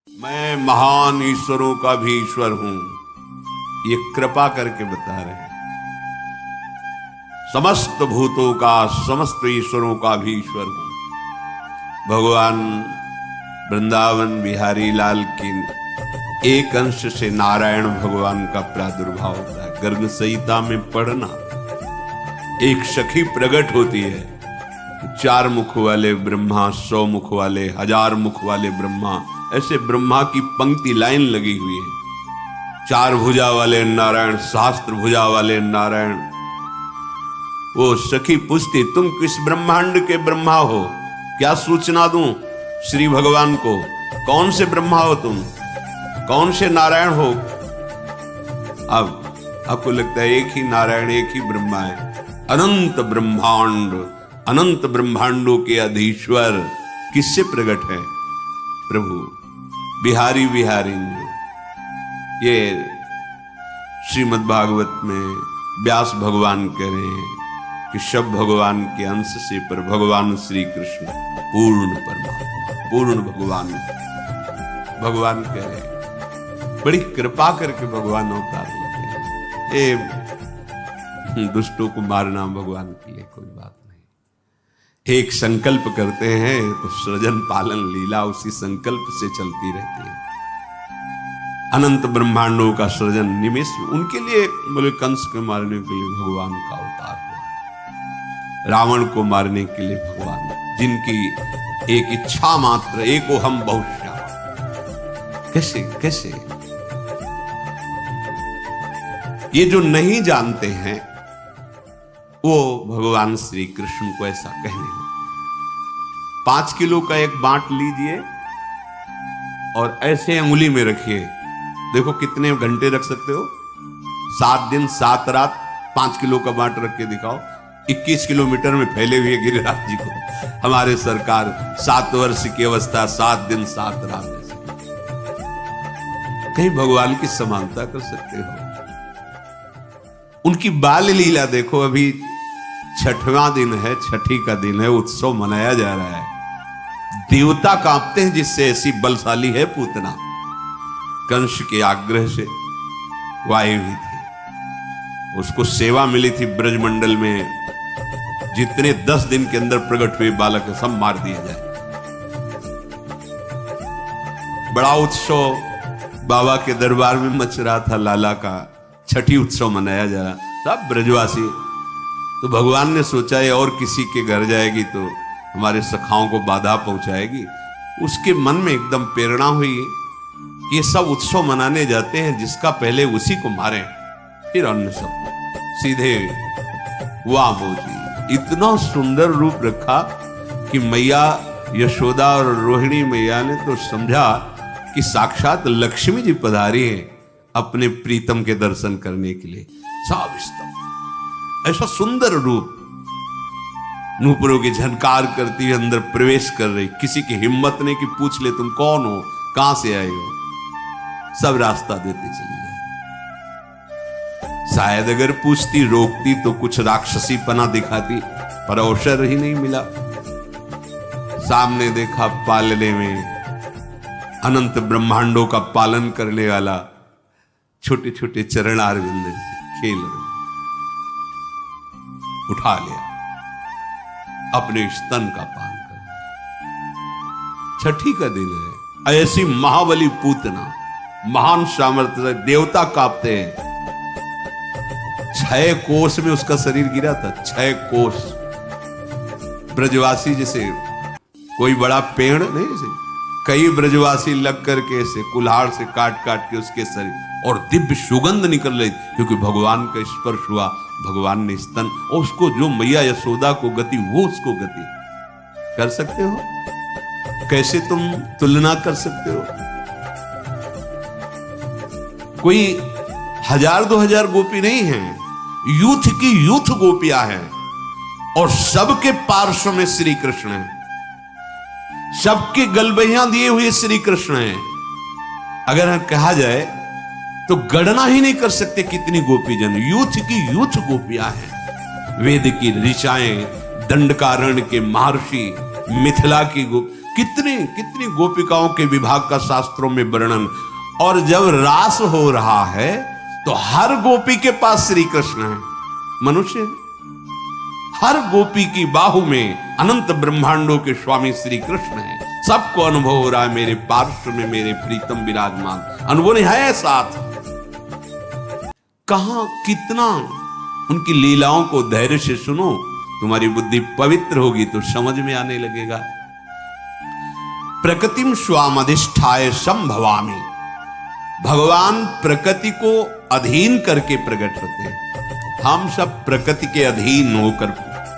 मैं महान ईश्वरों का भी ईश्वर हूं, ये कृपा करके बता रहे हैं। समस्त भूतों का, समस्त ईश्वरों का भी ईश्वर हूं। भगवान वृंदावन बिहारी लाल की एक अंश से नारायण भगवान का प्रादुर्भाव होता है। गर्ग संहिता में पढ़ना, एक सखी प्रकट होती है, 4 मुख वाले ब्रह्मा, 100 मुख वाले, 1000 मुख वाले ब्रह्मा, ऐसे ब्रह्मा की पंक्ति लाइन लगी हुई है। 4 भुजा वाले नारायण, सहस्त्र भुजा वाले नारायण। वो सखी पूछती, तुम किस ब्रह्मांड के ब्रह्मा हो, क्या सूचना दूं श्री भगवान को? कौन से ब्रह्मा हो तुम, कौन से नारायण हो? अब आपको लगता है एक ही नारायण, एक ही ब्रह्मा है। अनंत ब्रह्मांड, अनंत ब्रह्मांडों के अधीश्वर किससे प्रकट है? प्रभु बिहारी विहारी। ये श्रीमद् भागवत में व्यास भगवान कह रहे हैं कि सब भगवान के अंश से, पर भगवान श्री कृष्ण पूर्ण परमात्मा, पूर्ण भगवान, भगवान कह रहे हैं। बड़ी कृपा करके भगवान अवतार लेते हैं। ये दुष्टों को मारना भगवान के लिए कोई बात नहीं। एक संकल्प करते हैं तो सृजन पालन लीला उसी संकल्प से चलती रहती है। अनंत ब्रह्मांडों का सृजन निमिष उनके लिए, बोले कंस को मारने के लिए भगवान का अवतार हुआ, रावण को मारने के लिए भगवान, जिनकी एक इच्छा मात्र, एको हम बहुश्याम। कैसे कैसे ये जो नहीं जानते हैं वो भगवान श्री कृष्ण को ऐसा कहने लगे। 5 किलो का एक बांट लीजिए और ऐसे अंगुली में रखिए, देखो कितने घंटे रख सकते हो? 7 दिन 7 रात 5 किलो का बांट रख के दिखाओ। 21 किलोमीटर में फैले हुए गिरिराज जी को हमारे सरकार 7 वर्ष की अवस्था 7 दिन 7 रात, कहीं भगवान की समानता कर सकते हो? उनकी बाल लीला देखो। अभी 6वां दिन है, छठी का दिन है, उत्सव मनाया जा रहा है। देवता कांपते हैं, जिससे ऐसी बलशाली है पूतना। कंस के आग्रह से वायु हुई थी, उसको सेवा मिली थी ब्रजमंडल में, जितने 10 दिन के अंदर प्रकट हुए बालक सब मार दिया जाए। बड़ा उत्सव बाबा के दरबार में मच रहा था, लाला का छठी उत्सव मनाया जा रहा, सब ब्रजवासी। तो भगवान ने सोचा ये और किसी के घर जाएगी तो हमारे सखाओं को बाधा पहुंचाएगी। उसके मन में एकदम प्रेरणा हुई कि ये सब उत्सव मनाने जाते हैं, जिसका पहले उसी को मारें, फिर अन्य सब। सीधे वाह बोली, इतना सुंदर रूप रखा कि मैया यशोदा और रोहिणी मैया ने तो समझा कि साक्षात लक्ष्मी जी पधारी है अपने प्रीतम के दर्शन करने के लिए। ऐसा सुंदर रूप, नूपुरों की झनकार करती हुई अंदर प्रवेश कर रही। किसी की हिम्मत नहीं कि पूछ ले तुम कौन हो, कहां से आए हो। सब रास्ता देते चली जाए। शायद अगर पूछती, रोकती तो कुछ राक्षसी पना दिखाती, पर अवसर ही नहीं मिला। सामने देखा पालने में अनंत ब्रह्मांडों का पालन करने वाला छोटे छोटे चरणारविंद खेल रहे, उठा लिया, अपने स्तन का पान कर। छठी का दिन है, ऐसी महाबली पूतना, महान सामर्थ्य, देवता कांपते हैं। 6 कोस में उसका शरीर गिरा था, 6 कोस। ब्रजवासी जैसे कोई बड़ा पेड़ नहीं, जैसे कई ब्रजवासी लग करके ऐसे कुल्हाड़ से काट काट के उसके शरीर, और दिव्य सुगंध निकल रही, क्योंकि भगवान का स्पर्श हुआ। भगवान ने स्तन, और उसको जो मैया यशोदा को गति, वो उसको गति। कर सकते हो? कैसे तुम तुलना कर सकते हो? कोई 1000-2000 गोपी नहीं है, यूथ की यूथ गोपियां हैं, और सबके पार्श्व में श्री कृष्ण है, सबके गलबैया दिए हुए श्री कृष्ण है। अगर कहा जाए तो गणना ही नहीं कर सकते कितनी गोपी जन, यूथ की यूथ गोपियां हैं। वेद की ऋचाएं, दंडकारण्य के महर्षि, मिथिला की कितनी कितनी गोपिकाओं के विभाग का शास्त्रों में वर्णन। और जब रास हो रहा है तो हर गोपी के पास श्री कृष्ण है। मनुष्य हर गोपी की बाहु में अनंत ब्रह्मांडों के स्वामी श्री कृष्ण है। सबको अनुभव हो रहा है मेरे पार्श्व में मेरे प्रीतम विराजमान। अनुभव नहीं है साथ, कहां कितना उनकी लीलाओं को धैर्य से सुनो, तुम्हारी बुद्धि पवित्र होगी तो समझ में आने लगेगा। प्रकृतिम स्वामधिष्ठाय संभवामि, भगवान प्रकृति को अधीन करके प्रकट होते हैं। हम सब प्रकृति के अधीन होकर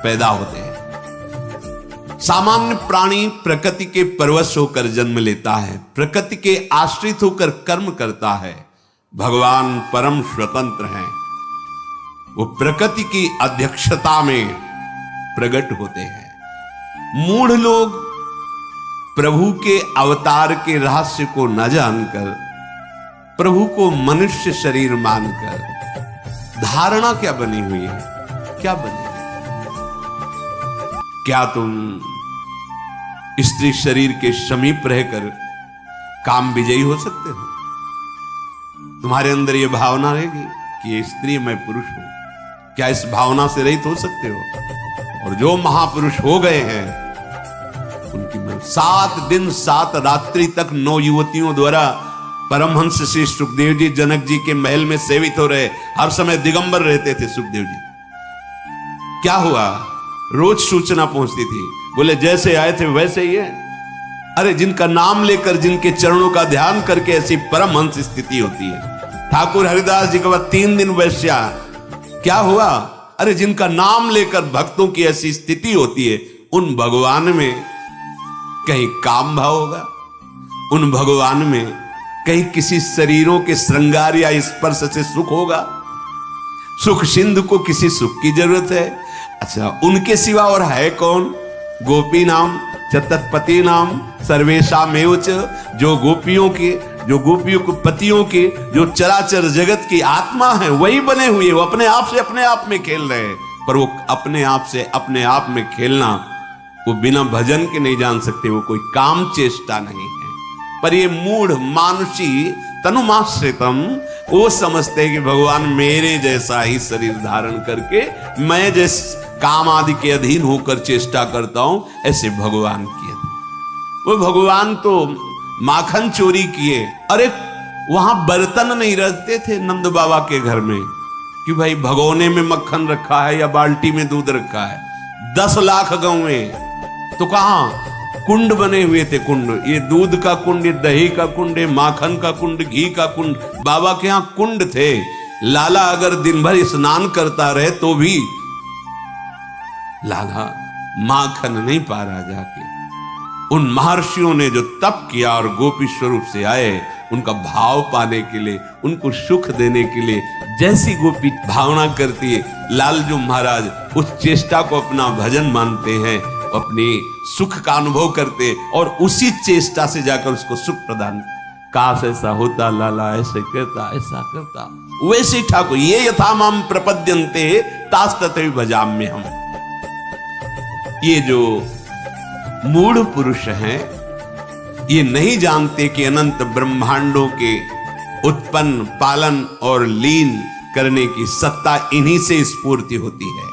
पैदा होते हैं। सामान्य प्राणी प्रकृति के परवश होकर जन्म लेता है, प्रकृति के आश्रित होकर कर्म करता है। भगवान परम स्वतंत्र हैं, वो प्रकृति की अध्यक्षता में प्रकट होते हैं। मूढ़ लोग प्रभु के अवतार के रहस्य को न जानकर, प्रभु को मनुष्य शरीर मानकर धारणा क्या बनी हुई है, क्या बनी? क्या तुम स्त्री शरीर के समीप रहकर काम विजयी हो सकते हो? तुम्हारे अंदर यह भावना रहेगी कि ये स्त्री मैं पुरुष हूं, क्या इस भावना से रहित हो सकते हो? और जो महापुरुष हो गए हैं उनकी 7 दिन 7 रात्रि तक 9 युवतियों द्वारा परमहंस श्री सुखदेव जी जनक जी के महल में सेवित हो रहे, हर समय दिगंबर रहते थे सुखदेव जी। क्या हुआ? रोज सूचना पहुंचती थी, बोले जैसे आए थे वैसे ही है। अरे जिनका नाम लेकर, जिनके चरणों का ध्यान करके ऐसी परमहंस स्थिति होती है। ठाकुर हरिदास जी के बाद 3 दिन वैश्या, क्या हुआ? अरे जिनका नाम लेकर भक्तों की ऐसी स्थिति होती है, उन भगवान में कहीं काम भाव होगा? उन भगवान में कहीं किसी शरीरों के श्रृंगार या स्पर्श से सुख होगा? सुख सिंधु को किसी सुख की जरूरत है? अच्छा, उनके सिवा और है कौन? गोपी नाम चतुष्पति नाम सर्वेशामेव च, जो गोपियों को पतियों के, जो चराचर जगत की आत्मा है वही बने हुए, वो अपने आप से अपने आप में खेल रहे हैं। पर वो अपने आप से अपने आप में खेलना वो बिना भजन के नहीं जान सकते, वो कोई काम चेष्टा नहीं है। पर ये मूढ़ मानुषी तनुमाश्रितम, वो समझते हैं कि भगवान मेरे जैसा ही शरीर धारण करके मैं जिस काम आदि के अधीन होकर चेष्टा करता हूं, ऐसे भगवान किए। वो भगवान तो माखन चोरी किए। अरे वहां बर्तन नहीं रखते थे नंद बाबा के घर में कि भाई भगोने में मक्खन रखा है या बाल्टी में दूध रखा है। 10 लाख गौएं, तो कहां कुंड बने हुए थे। कुंड, ये दूध का कुंड, ये दही का कुंड, ये माखन का कुंड, घी का कुंड, बाबा के यहां कुंड थे। लाला अगर दिन भर स्नान करता रहे तो भी लाला माखन नहीं पा रहा जाके। उन महर्षियों ने जो तप किया और गोपी स्वरूप से आए, उनका भाव पाने के लिए, उनको सुख देने के लिए, जैसी गोपी भावना करती है, लालजू महाराज उस चेष्टा को अपना भजन मानते हैं, अपनी सुख का अनुभव करते और उसी चेष्टा से जाकर उसको सुख प्रदान। काश ऐसा होता, लाला ऐसे करता, ऐसा करता। वैसे ठाकुर ये यथा माम प्रपद्यन्ते तास तथैव भजाम्य हम। ये जो मूढ़ पुरुष हैं, ये नहीं जानते कि अनंत ब्रह्मांडों के उत्पन्न, पालन और लीन करने की सत्ता इन्हीं से स्फूर्ति होती है।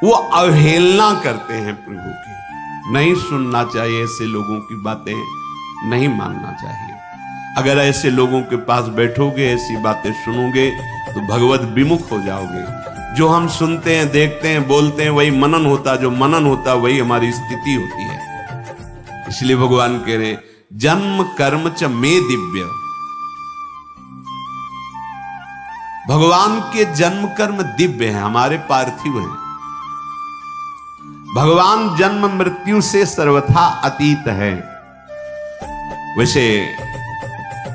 वो अवहेलना करते हैं प्रभु की। नहीं सुनना चाहिए ऐसे लोगों की बातें, नहीं मानना चाहिए। अगर ऐसे लोगों के पास बैठोगे, ऐसी बातें सुनोगे तो भगवत विमुख हो जाओगे। जो हम सुनते हैं, देखते हैं, बोलते हैं, वही मनन होता, जो मनन होता वही हमारी स्थिति होती है। इसलिए भगवान कह रहे जन्म कर्म च मे दिव्य। भगवान के जन्म कर्म दिव्य हैं, हमारे पार्थिव हैं। भगवान जन्म मृत्यु से सर्वथा अतीत है। वैसे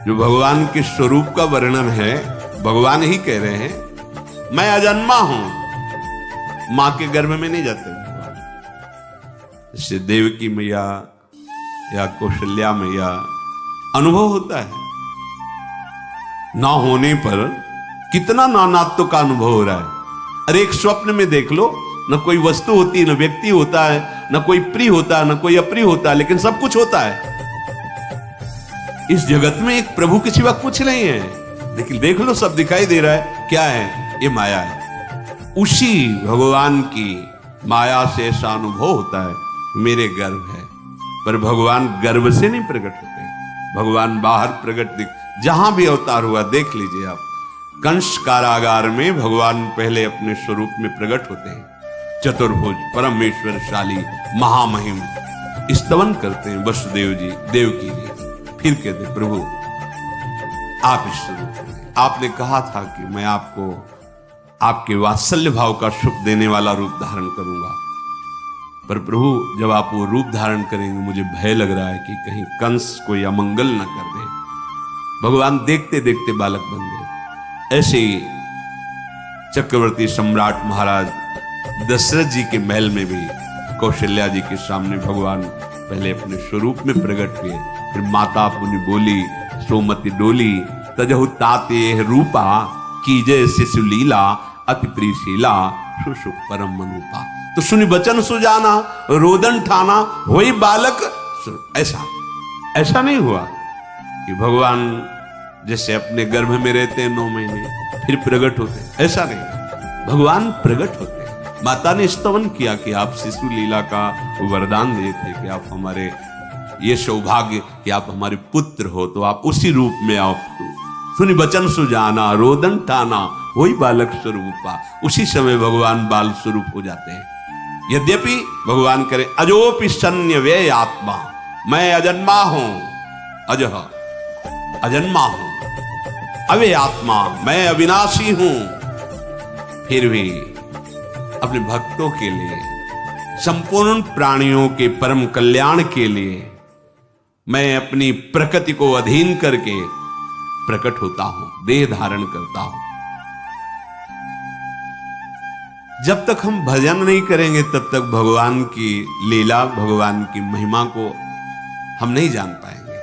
जो भगवान के स्वरूप का वर्णन है, भगवान ही कह रहे हैं मैं अजन्मा हूं, मां के गर्भ में नहीं जाते। इससे देवकी मैया या कौशल्या मैया अनुभव होता है। ना होने पर कितना नानात्व का अनुभव हो रहा है। अरे एक स्वप्न में देख लो, न कोई वस्तु होती है, न व्यक्ति होता है, न कोई प्रिय होता, न कोई अप्रिय होता, लेकिन सब कुछ होता है। इस जगत में एक प्रभु के सिवा कुछ नहीं है। लेकिन देख लो, सब दिखाई दे रहा है, क्या है? ये माया है। उसी भगवान की माया से ऐसा अनुभव होता है मेरे गर्भ है, पर भगवान गर्भ से नहीं प्रकट होते। भगवान बाहर प्रकट जहां भी अवतार हुआ देख लीजिए आप। कंस कारागार में भगवान पहले अपने स्वरूप में प्रकट होते हैं। चतुर्भुज, परमेश्वरशाली, महामहिम स्तवन करते हैं वसुदेव जी, देवकी जी। फिर कहते प्रभु आप इस स्वरूप में, आपने कहा था कि मैं आपको आपके वात्सल्य भाव का सुख देने वाला रूप धारण करूंगा, पर प्रभु जब आप वो रूप धारण करेंगे मुझे भय लग रहा है कि कहीं कंस कोई अमंगल न कर दे। भगवान देखते देखते बालक बन गए। ऐसे ही चक्रवर्ती सम्राट महाराज दशरथ जी के महल में भी कौशल्या जी के सामने भगवान पहले अपने स्वरूप में प्रकट हुए। फिर माता पुनि बोली, सोमति डोली, तजहु ताते रूपा, कीजे शिशु लीला, अति प्रीशीला, सुसुख परम मनुपा। तो सुनि बचन सुजाना, रोदन ठाना, होई बालक। ऐसा नहीं हुआ कि भगवान जैसे अपने गर्भ में रहते हैं 9 महीने फिर प्रकट होते, ऐसा नहीं। भगवान प्रकट होते। माता ने स्तवन किया कि आप शिशु लीला का वरदान दिए थे कि आप हमारे, ये सौभाग्य कि आप हमारे पुत्र हो, तो आप उसी रूप में आओ। सुनि बचन सुजाना, रोदन ठाना, वही बालक स्वरूपा। उसी समय भगवान बाल स्वरूप हो जाते हैं। यद्यपि भगवान करे अजोपि सन्य व्यय आत्मा, मैं अजन्मा हूं, अजह अजन्मा हूं, अव्यय आत्मा, मैं अविनाशी हूं, फिर भी अपने भक्तों के लिए, संपूर्ण प्राणियों के परम कल्याण के लिए मैं अपनी प्रकृति को अधीन करके प्रकट होता हूं, देह धारण करता हूं। जब तक हम भजन नहीं करेंगे तब तक भगवान की लीला, भगवान की महिमा को हम नहीं जान पाएंगे,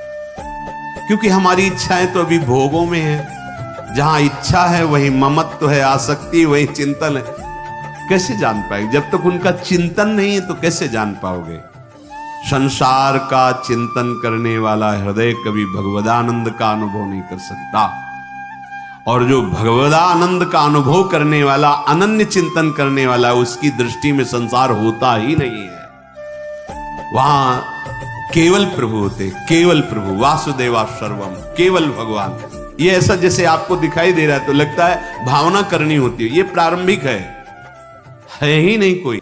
क्योंकि हमारी इच्छाएं तो अभी भोगों में है। जहां इच्छा है वही ममत्व है, आसक्ति वही चिंतन है। कैसे जान पाएंगे? जब तक उनका चिंतन नहीं है तो कैसे जान पाओगे? संसार का चिंतन करने वाला हृदय कभी भगवदानंद का अनुभव नहीं कर सकता, और जो भगवदानंद का अनुभव करने वाला, अनन्य चिंतन करने वाला, उसकी दृष्टि में संसार होता ही नहीं है। वहां केवल प्रभु होते, केवल प्रभु, वासुदेवा सर्वम, केवल भगवान। ये ऐसा जैसे आपको दिखाई दे रहा है तो लगता है भावना करनी होती है, ये प्रारंभिक है ही नहीं कोई।